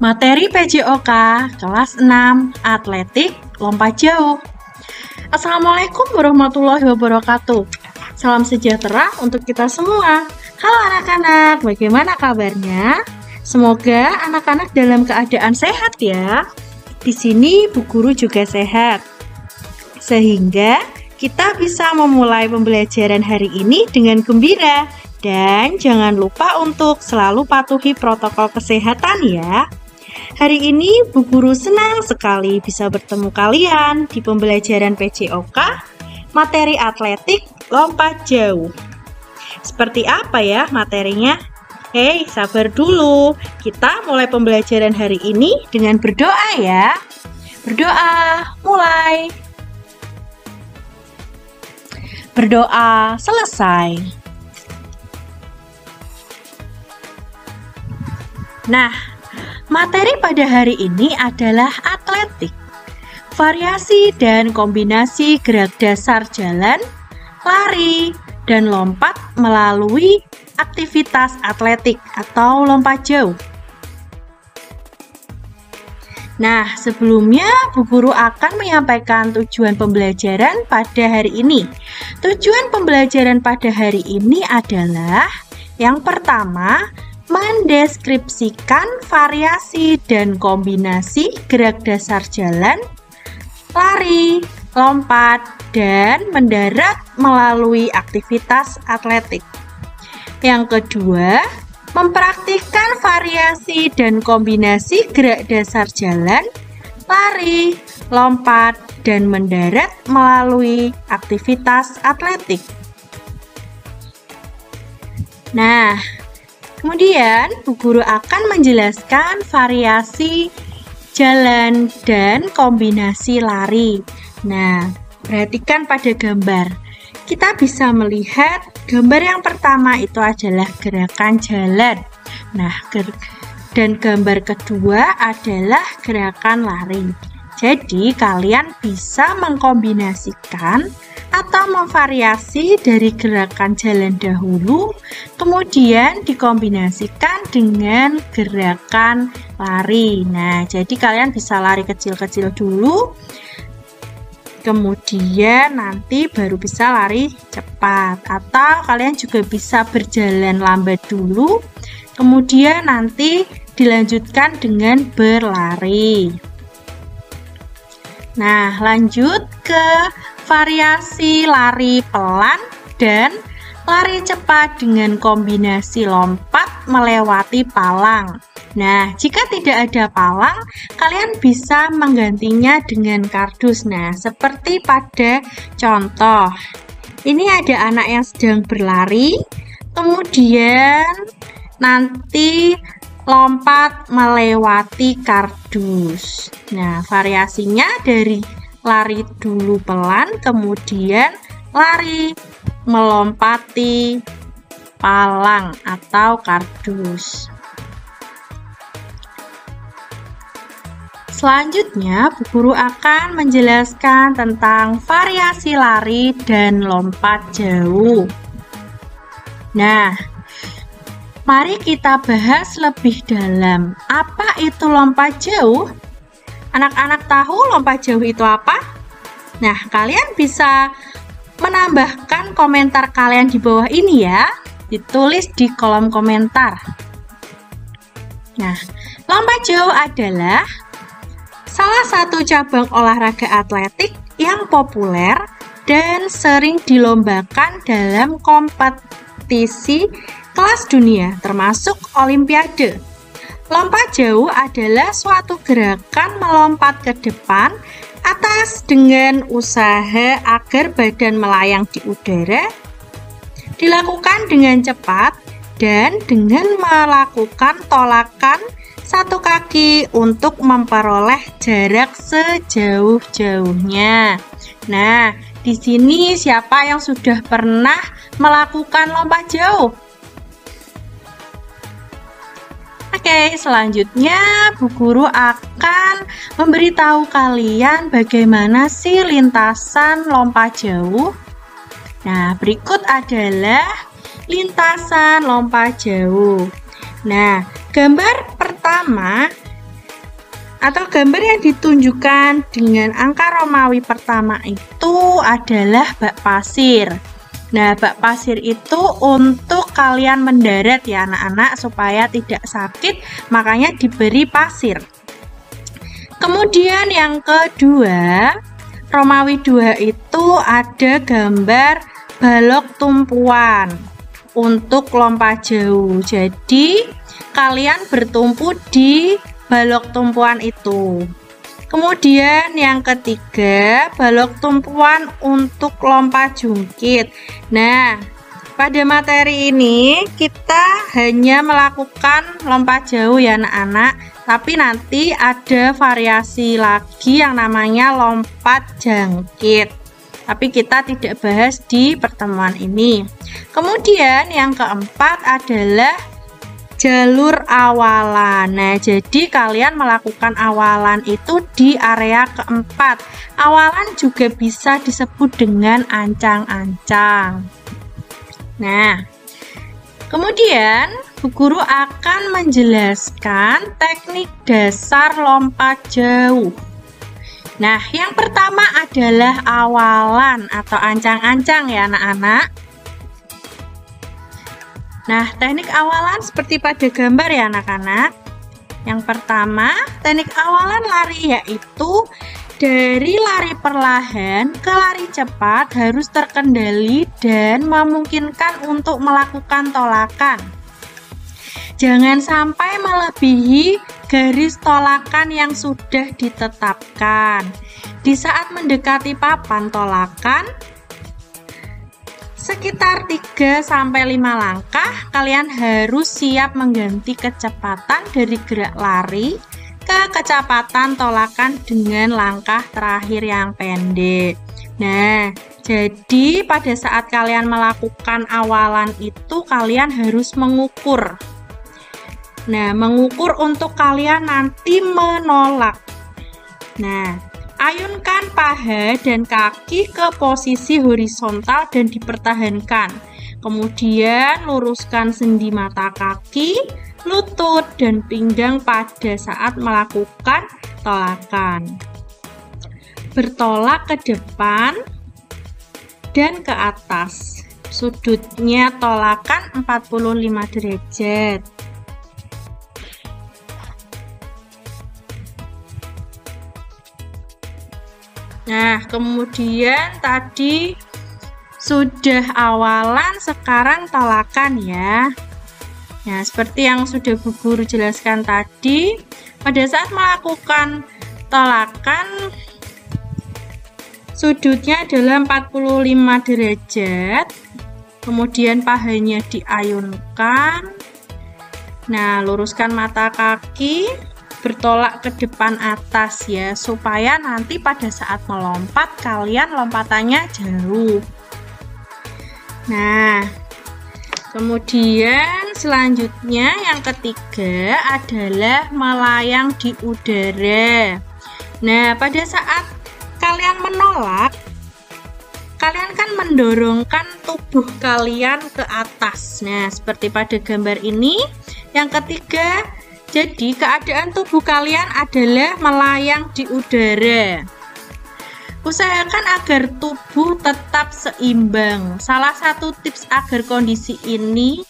Materi PJOK kelas 6 Atletik Lompat Jauh. Assalamualaikum warahmatullahi wabarakatuh. Salam sejahtera untuk kita semua. Halo anak-anak, bagaimana kabarnya? Semoga anak-anak dalam keadaan sehat ya. Di sini Bu Guru juga sehat. Sehingga kita bisa memulai pembelajaran hari ini dengan gembira. Dan jangan lupa untuk selalu patuhi protokol kesehatan ya. Hari ini Bu Guru senang sekali bisa bertemu kalian di pembelajaran PJOK materi atletik lompat jauh. Seperti apa ya materinya? Hei, sabar dulu. Kita mulai pembelajaran hari ini dengan berdoa ya. Berdoa, mulai. Berdoa selesai. Nah, materi pada hari ini adalah atletik. Variasi dan kombinasi gerak dasar jalan, lari, dan lompat melalui aktivitas atletik atau lompat jauh. Nah, sebelumnya Bu Guru akan menyampaikan tujuan pembelajaran pada hari ini. Tujuan pembelajaran pada hari ini adalah yang pertama, mendeskripsikan variasi dan kombinasi gerak dasar jalan, lari, lompat, dan mendarat melalui aktivitas atletik. Yang kedua, mempraktikkan variasi dan kombinasi gerak dasar jalan, lari, lompat, dan mendarat melalui aktivitas atletik. Nah, kemudian Bu Guru akan menjelaskan variasi jalan dan kombinasi lari. Nah, perhatikan pada gambar. Kita bisa melihat gambar yang pertama itu adalah gerakan jalan. Nah, dan gambar kedua adalah gerakan lari. Jadi, kalian bisa mengkombinasikan atau memvariasi dari gerakan jalan dahulu, kemudian dikombinasikan dengan gerakan lari. Nah, jadi kalian bisa lari kecil-kecil dulu, kemudian nanti baru bisa lari cepat. Atau kalian juga bisa berjalan lambat dulu, kemudian nanti dilanjutkan dengan berlari. Nah, lanjut ke variasi lari pelan dan lari cepat dengan kombinasi lompat melewati palang. Nah, jika tidak ada palang, kalian bisa menggantinya dengan kardus. Nah, seperti pada contoh. Ini ada anak yang sedang berlari, kemudian nanti lompat melewati kardus. Nah, variasinya dari lari dulu pelan, kemudian lari melompati palang atau kardus. Selanjutnya, Bu Guru akan menjelaskan tentang variasi lari dan lompat jauh. Nah, mari kita bahas lebih dalam. Apa itu lompat jauh? Anak-anak tahu lompat jauh itu apa? Nah, kalian bisa menambahkan komentar kalian di bawah ini ya. Ditulis di kolom komentar. Nah, lompat jauh adalah salah satu cabang olahraga atletik yang populer dan sering dilombakan dalam kompetisi kelas dunia, termasuk Olimpiade. Lompat jauh adalah suatu gerakan melompat ke depan atas dengan usaha agar badan melayang di udara, dilakukan dengan cepat dan dengan melakukan tolakan satu kaki untuk memperoleh jarak sejauh-jauhnya. Nah, di sini siapa yang sudah pernah melakukan lompat jauh? Oke, selanjutnya Bu Guru akan memberitahu kalian bagaimana sih lintasan lompat jauh. Nah, berikut adalah lintasan lompat jauh. Nah, gambar pertama atau gambar yang ditunjukkan dengan angka Romawi pertama itu adalah bak pasir. Nah, bak pasir itu untuk kalian mendarat ya anak-anak, supaya tidak sakit, makanya diberi pasir. Kemudian yang kedua, Romawi 2 itu ada gambar balok tumpuan untuk lompat jauh. Jadi, kalian bertumpu di balok tumpuan itu. Kemudian yang ketiga, balok tumpuan untuk lompat jungkit. Nah, pada materi ini kita hanya melakukan lompat jauh ya anak-anak, tapi nanti ada variasi lagi yang namanya lompat jangkit. Tapi kita tidak bahas di pertemuan ini. Kemudian yang keempat adalah jalur awalan. Nah, jadi kalian melakukan awalan itu di area keempat. Awalan juga bisa disebut dengan ancang-ancang. Nah, kemudian Bu Guru akan menjelaskan teknik dasar lompat jauh. Nah, yang pertama adalah awalan atau ancang-ancang ya anak-anak. Nah, teknik awalan seperti pada gambar ya anak-anak. Yang pertama, teknik awalan lari yaitu dari lari perlahan ke lari cepat harus terkendali dan memungkinkan untuk melakukan tolakan. Jangan sampai melebihi garis tolakan yang sudah ditetapkan. Di saat mendekati papan tolakan, sekitar 3-5 langkah, kalian harus siap mengganti kecepatan dari gerak lari ke kecepatan tolakan dengan langkah terakhir yang pendek. Nah, jadi pada saat kalian melakukan awalan itu, kalian harus mengukur. Nah, mengukur untuk kalian nanti menolak. Nah, ayunkan paha dan kaki ke posisi horizontal dan dipertahankan. Kemudian luruskan sendi mata kaki, lutut, dan pinggang pada saat melakukan tolakan. Bertolak ke depan dan ke atas. Sudutnya tolakan 45 derajat. Nah, kemudian tadi sudah awalan, sekarang tolakan ya. Nah, seperti yang sudah Bu Guru jelaskan tadi, pada saat melakukan tolakan, sudutnya adalah 45 derajat. Kemudian pahanya diayunkan. Nah, luruskan mata kaki. Bertolak ke depan atas ya, supaya nanti pada saat melompat kalian lompatannya jauh. Nah, kemudian selanjutnya yang ketiga adalah melayang di udara. Nah, pada saat kalian menolak, kalian kan mendorongkan tubuh kalian ke atas. Nah, seperti pada gambar ini. Yang ketiga, jadi keadaan tubuh kalian adalah melayang di udara. Usahakan agar tubuh tetap seimbang. Salah satu tips agar kondisi ini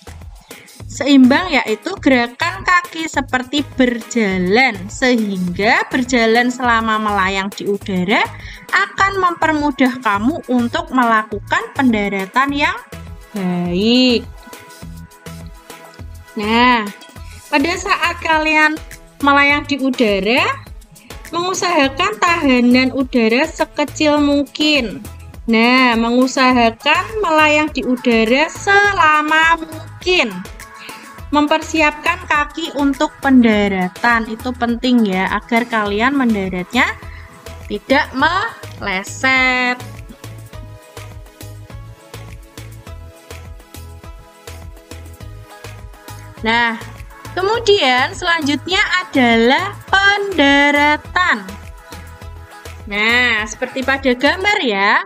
seimbang yaitu gerakan kaki seperti berjalan, sehingga berjalan selama melayang di udara akan mempermudah kamu untuk melakukan pendaratan yang baik. Nah, pada saat kalian melayang di udara, mengusahakan tahanan udara sekecil mungkin. Nah, mengusahakan melayang di udara selama mungkin. Mempersiapkan kaki untuk pendaratan, itu penting ya, agar kalian mendaratnya tidak meleset. Nah, kemudian selanjutnya adalah pendaratan. Nah, seperti pada gambar ya.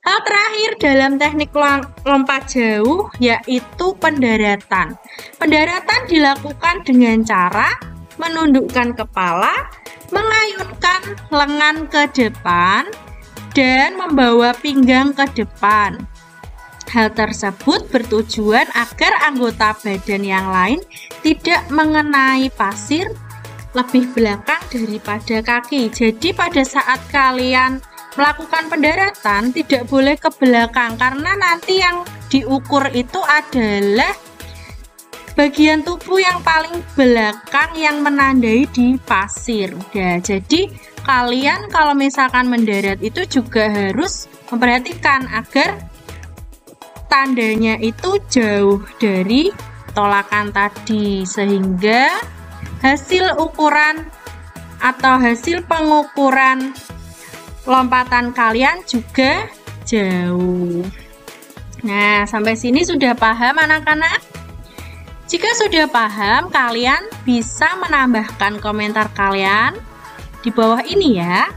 Hal terakhir dalam teknik lompat jauh yaitu pendaratan. Pendaratan dilakukan dengan cara menundukkan kepala mengayunkan lengan ke depan dan membawa pinggang ke depan. Hal tersebut bertujuan agar anggota badan yang lain tidak mengenai pasir lebih belakang daripada kaki. Jadi pada saat kalian melakukan pendaratan tidak boleh ke belakang, karena nanti yang diukur itu adalah bagian tubuh yang paling belakang yang menandai di pasir. Ya, jadi kalian kalau misalkan mendarat itu juga harus memperhatikan agar tandanya itu jauh dari tolakan tadi, sehingga hasil ukuran atau hasil pengukuran lompatan kalian juga jauh. Nah, sampai sini sudah paham anak-anak? Jika sudah paham, kalian bisa menambahkan komentar kalian di bawah ini ya.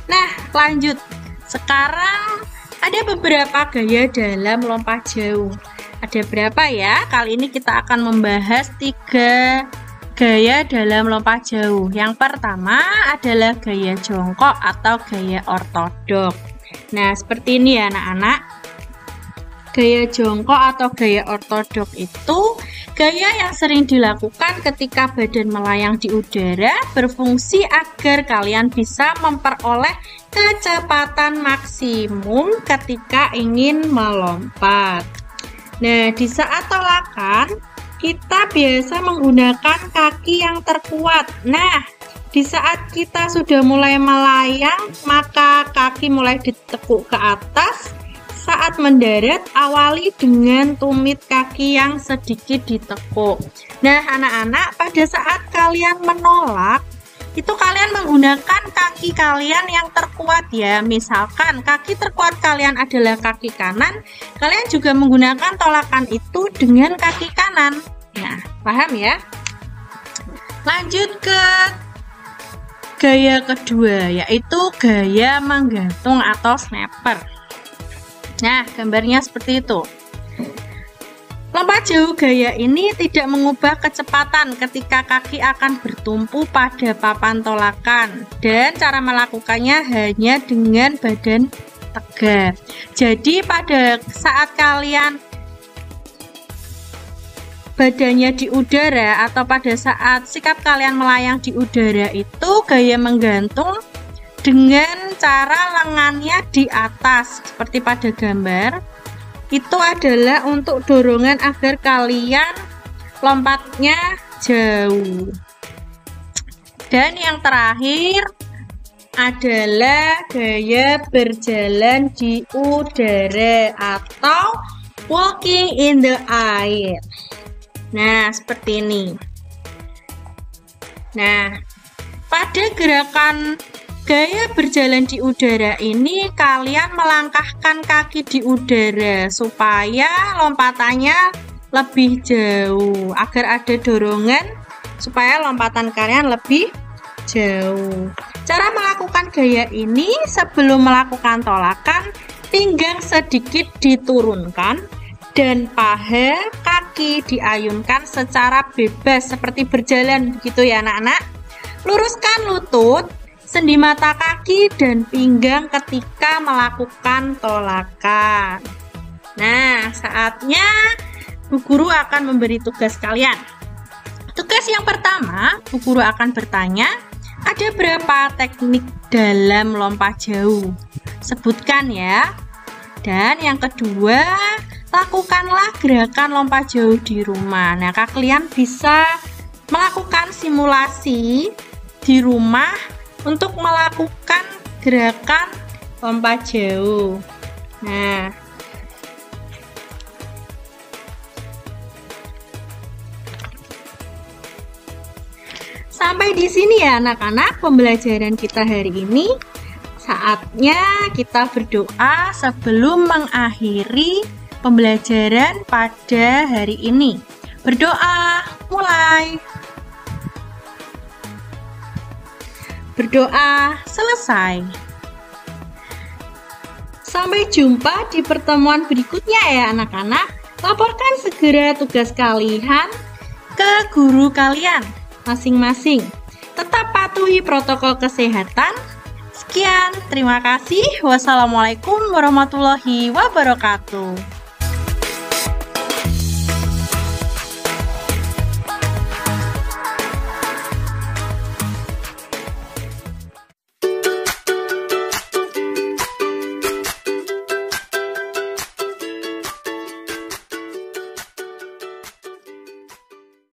Nah, lanjut. Sekarang ada beberapa gaya dalam lompat jauh. Ada berapa ya? Kali ini kita akan membahas 3 gaya dalam lompat jauh. Yang pertama adalah gaya jongkok atau gaya ortodok. Nah, seperti ini ya anak-anak. Gaya jongkok atau gaya ortodok itu gaya yang sering dilakukan ketika badan melayang di udara, berfungsi agar kalian bisa memperoleh kecepatan maksimum ketika ingin melompat. Nah, di saat tolakan kita biasa menggunakan kaki yang terkuat. Nah, di saat kita sudah mulai melayang, maka kaki mulai ditekuk ke atas. Saat mendarat, awali dengan tumit kaki yang sedikit ditekuk. Nah, anak-anak, pada saat kalian menolak, itu kalian menggunakan kaki kalian yang terkuat ya. Misalkan kaki terkuat kalian adalah kaki kanan, kalian juga menggunakan tolakan itu dengan kaki kanan. Nah, paham ya? Lanjut ke gaya kedua, yaitu gaya menggantung atau snapper. Nah, gambarnya seperti itu. Lompat jauh gaya ini tidak mengubah kecepatan ketika kaki akan bertumpu pada papan tolakan, dan cara melakukannya hanya dengan badan tegak. Jadi pada saat kalian badannya di udara atau pada saat sikap kalian melayang di udara itu gaya menggantung dengan cara lengannya di atas seperti pada gambar. Itu adalah untuk dorongan agar kalian lompatnya jauh. Dan yang terakhir adalah gaya berjalan di udara atau walking in the air. Nah, seperti ini. Nah, pada gerakan gaya berjalan di udara ini kalian melangkahkan kaki di udara supaya lompatannya lebih jauh, agar ada dorongan supaya lompatan kalian lebih jauh. Cara melakukan gaya ini, sebelum melakukan tolakan, pinggang sedikit diturunkan dan paha kaki diayunkan secara bebas seperti berjalan begitu ya anak-anak. Luruskan lutut, sendi mata kaki dan pinggang ketika melakukan tolakan. Nah, saatnya Bu Guru akan memberi tugas kalian. Tugas yang pertama, Bu Guru akan bertanya, ada berapa teknik dalam lompat jauh? Sebutkan ya. Dan yang kedua, lakukanlah gerakan lompat jauh di rumah. Nah, kalian bisa melakukan simulasi di rumah untuk melakukan gerakan lompat jauh. Nah, sampai di sini ya anak-anak pembelajaran kita hari ini. Saatnya kita berdoa sebelum mengakhiri pembelajaran pada hari ini. Berdoa, mulai. Berdoa selesai. Sampai jumpa di pertemuan berikutnya ya anak-anak. Laporkan segera tugas kalian ke guru kalian masing-masing. Tetap patuh patuhi protokol kesehatan. Sekian, terima kasih. Wassalamualaikum warahmatullahi wabarakatuh.